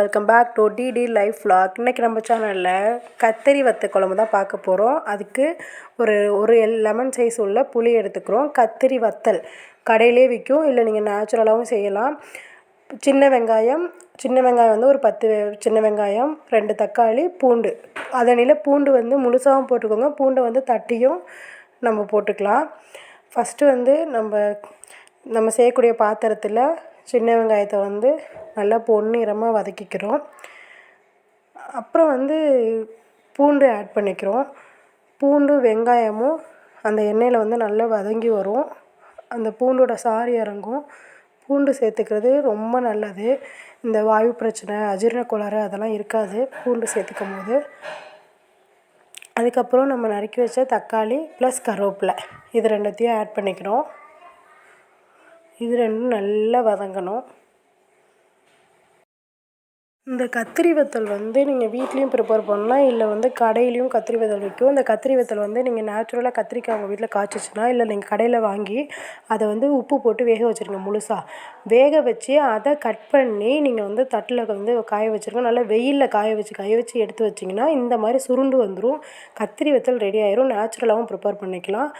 Welcome back to TT life vlog. இன்றைக்கி நம்ம சேனலில் கத்திரி வத்த குழம்பு தான் பார்க்க போகிறோம். அதுக்கு ஒரு லெமன் சைஸ் உள்ள புளி எடுத்துக்கிறோம். கத்திரி வத்தல் கடையிலே விற்கும், இல்லை நீங்கள் நேச்சுரலாகவும் செய்யலாம். சின்ன வெங்காயம் வந்து ஒரு 10 சின்ன வெங்காயம், 2 தக்காளி, பூண்டு. அதனில பூண்டு வந்து முழுசாகவும் போட்டுக்கோங்க, பூண்டை வந்து தட்டியும் நம்ம போட்டுக்கலாம். ஃபஸ்ட்டு வந்து நம்ம செய்யக்கூடிய பாத்திரத்தில் சின்ன வெங்காயத்தை வந்து நல்லா பொன்னிறமாக வதக்கிக்கிறோம். அப்புறம் வந்து பூண்டு ஆட் பண்ணிக்கிறோம். பூண்டு வெங்காயமும் அந்த எண்ணெயில் வந்து நல்லா வதங்கி வரும். அந்த பூண்டோட சாறு இறங்கும். பூண்டு சேர்த்துக்கிறது ரொம்ப நல்லது. இந்த வாயு பிரச்சனை, அஜீரண கோளாறு அதெல்லாம் இருக்காது பூண்டு சேர்த்துக்கும் போது. அதுக்கப்புறம் நம்ம நறுக்கி வச்ச தக்காளி ப்ளஸ் கருவேப்பிலை இது ரெண்டுத்தையும் ஆட் பண்ணிக்கிறோம். இது ரெண்டும் நல்லா வதங்கணும். இந்த கத்திரி வத்தல் வந்து நீங்கள் வீட்லேயும் ப்ரிப்பேர் பண்ணலாம், இல்லை வந்து கடையிலையும் கத்திரி வத்தல் விற்கும். இந்த கத்திரி வத்தல் வந்து நீங்கள் நேச்சுரலாக கத்திரிக்காய் உங்கள் வீட்டில் காய்ச்சிச்சின்னா, இல்லை நீங்கள் கடையில் வாங்கி அதை வந்து உப்பு போட்டு வேக வச்சுருங்க. முழுசாக வேக வச்சு அதை கட் பண்ணி நீங்கள் வந்து தட்டில் வந்து காய வச்சுருங்க. நல்லா வெயிலில் காய வச்சு எடுத்து வச்சிங்கன்னா இந்த மாதிரி சுருண்டு வந்துடும். கத்திரி வத்தல் ரெடி ஆயிரும். நேச்சுரலாகவும் ப்ரிப்பேர் பண்ணிக்கலாம்.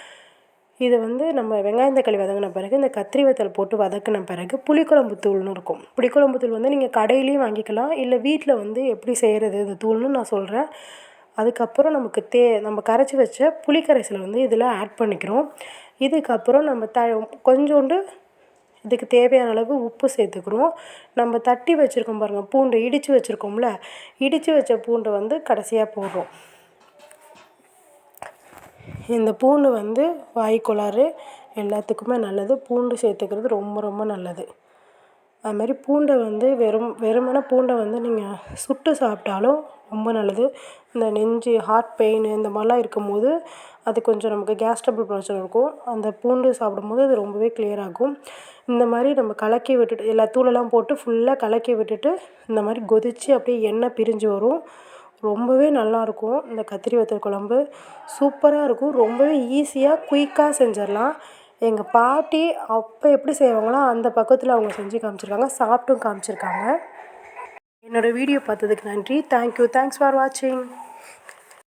இது வந்து நம்ம வெங்காயம் தக்காளி வதங்கின பிறகு இந்த கத்திரி வத்தல் போட்டு வதக்கின பிறகு புளிக்குழம்பு தூள்னு இருக்கும். புளிக்குழம்பு தூள் வந்து நீங்கள் கடையிலையும் வாங்கிக்கலாம், இல்லை வீட்டில் வந்து எப்படி செய்கிறது இந்த தூள்னு நான் சொல்கிறேன். அதுக்கப்புறம் நம்ம கரைச்சி வச்ச புளிக்கரைசலை வந்து இதில் ஆட் பண்ணிக்கிறோம். இதுக்கப்புறம் நம்ம கொஞ்சோண்டு இதுக்கு தேவையான அளவு உப்பு சேர்த்துக்கிறோம். நம்ம தட்டி வச்சுருக்கோம் பாருங்கள், பூண்டு இடித்து வச்சுருக்கோம்ல, இடித்து வச்ச பூண்டை வந்து கடைசியாக போடுறோம். இந்த பூண்டு வந்து வாய்க்கோளாறு எல்லாத்துக்குமே நல்லது. பூண்டு சேர்த்துக்கிறது ரொம்ப ரொம்ப நல்லது. அதுமாதிரி பூண்டை வந்து வெறுமனே பூண்டை வந்து நீங்கள் சுட்டு சாப்பிட்டாலும் ரொம்ப நல்லது. இந்த நெஞ்சு ஹார்ட் பெயின் இந்த மாதிரிலாம் இருக்கும்போது அது கொஞ்சம் நமக்கு கேஸ் ட்ரபிள் பிரச்சனை இருக்கும், அந்த பூண்டு சாப்பிடும்போது அது ரொம்பவே கிளியர் ஆகும். இந்த மாதிரி நம்ம கலக்கி விட்டுட்டு எல்லா தூளெல்லாம் போட்டு ஃபுல்லாக கலக்கி விட்டுட்டு இந்த மாதிரி கொதித்து அப்படியே எண்ணெய் பிரிஞ்சு வரும். ரொம்பவே நல்லாயிருக்கும். இந்த கத்திரி வத்தல் குழம்பு சூப்பராக இருக்கும். ரொம்பவே ஈஸியாக குயிக்காக செஞ்சிடலாம். எங்கள் பாட்டி அப்போ எப்படி செய்வாங்களோ அந்த பக்கத்தில் அவங்க செஞ்சு காமிச்சிருக்காங்க, சாப்பிட்டும் காமிச்சிருக்காங்க. என்னோடய வீடியோ பார்த்ததுக்கு நன்றி. தேங்க்யூ. தேங்க்ஸ் ஃபார் வாட்சிங்.